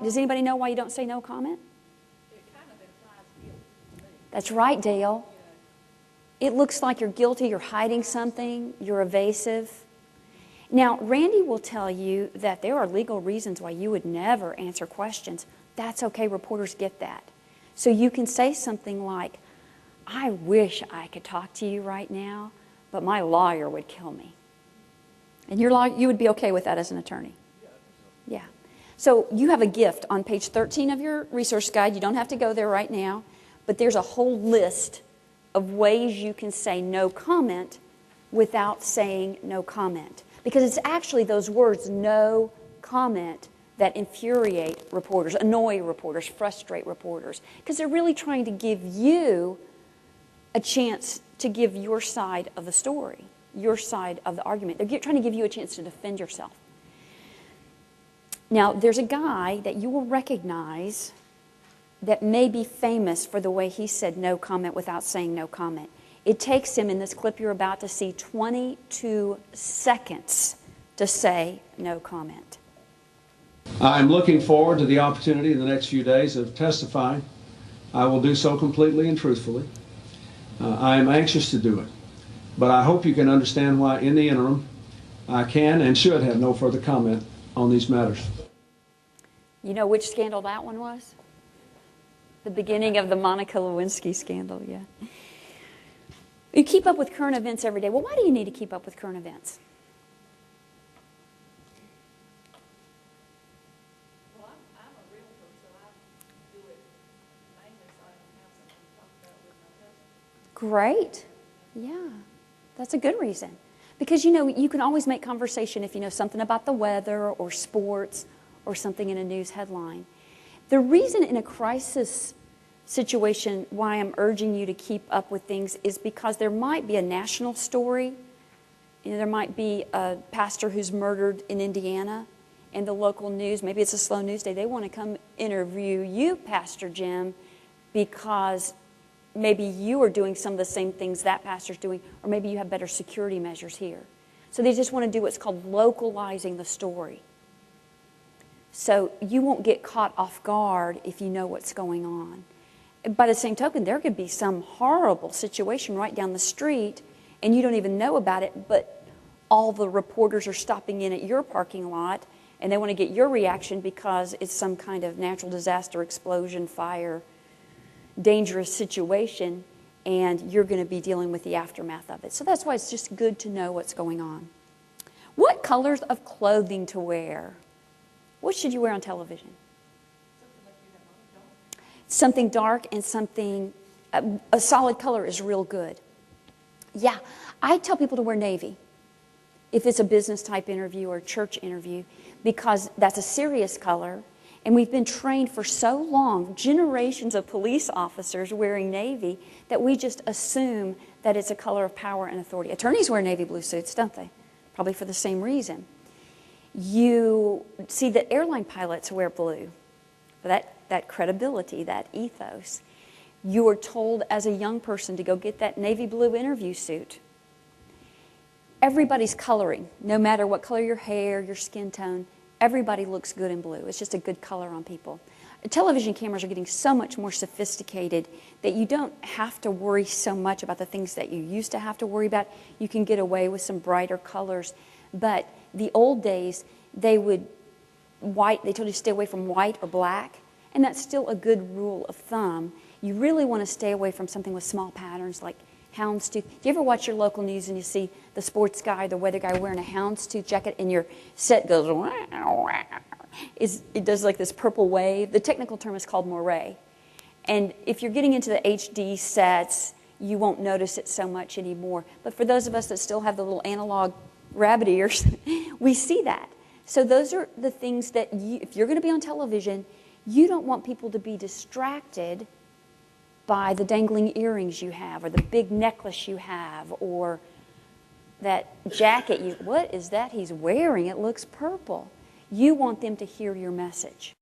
Does anybody know why you don't say no comment? It kind of implies guilt to me. That's right, Dale. It looks like you're guilty, you're hiding something, you're evasive. Now, Randy will tell you that there are legal reasons why you would never answer questions. That's okay, reporters get that. So you can say something like, I wish I could talk to you right now, but my lawyer would kill me. And you would be okay with that as an attorney? Yeah. So you have a gift on page 13 of your resource guide. You don't have to go there right now, but there's a whole list of ways you can say no comment without saying no comment. Because it's actually those words, no comment, that infuriate reporters, annoy reporters, frustrate reporters. Because they're really trying to give you a chance to give your side of the story, your side of the argument. They're trying to give you a chance to defend yourself. Now, there's a guy that you will recognize that may be famous for the way he said no comment without saying no comment. It takes him, in this clip you're about to see, 22 seconds to say no comment. I'm looking forward to the opportunity in the next few days of testifying. I will do so completely and truthfully. I am anxious to do it, but I hope you can understand why in the interim I can and should have no further comment on these matters. You know which scandal that one was? The beginning of the Monica Lewinsky scandal, yeah. You keep up with current events every day. Well, why do you need to keep up with current events? Well, I'm a realtor, so I do it mainly so I can have something to talk about with my husband. Great. Yeah, that's a good reason. Because, you know, you can always make conversation if you know something about the weather or sports or something in a news headline. The reason in a crisis situation why I'm urging you to keep up with things is because there might be a national story. You know, there might be a pastor who's murdered in Indiana, and the local news, maybe it's a slow news day, they want to come interview you, Pastor Jim, because maybe you are doing some of the same things that pastor's doing, or maybe you have better security measures here. So they just want to do what's called localizing the story. So you won't get caught off guard if you know what's going on. By the same token, there could be some horrible situation right down the street and you don't even know about it, but all the reporters are stopping in at your parking lot and they want to get your reaction because it's some kind of natural disaster, explosion, fire, dangerous situation, and you're going to be dealing with the aftermath of it. So that's why it's just good to know what's going on. What colors of clothing to wear? What should you wear on television? Something dark and something, a solid color is real good. Yeah, I tell people to wear navy if it's a business type interview or a church interview because that's a serious color. And we've been trained for so long, generations of police officers wearing navy, that we just assume that it's a color of power and authority. Attorneys wear navy blue suits, don't they? Probably for the same reason. You see that airline pilots wear blue for that credibility, that ethos. You are told as a young person to go get that navy blue interview suit. Everybody's coloring, no matter what color your hair, your skin tone, everybody looks good in blue. It's just a good color on people. Television cameras are getting so much more sophisticated that you don't have to worry so much about the things that you used to have to worry about. You can get away with some brighter colors. But the old days, they told you to stay away from white or black, and that's still a good rule of thumb. You really want to stay away from something with small patterns like houndstooth. Do you ever watch your local news and you see the sports guy, the weather guy wearing a houndstooth jacket and your set goes, it does like this purple wave? The technical term is called moire. And if you're getting into the HD sets, you won't notice it so much anymore. But for those of us that still have the little analog rabbit ears, we see that. So those are the things that if you're going to be on television, you don't want people to be distracted by the dangling earrings you have or the big necklace you have or that jacket what is that he's wearing? It looks purple. You want them to hear your message.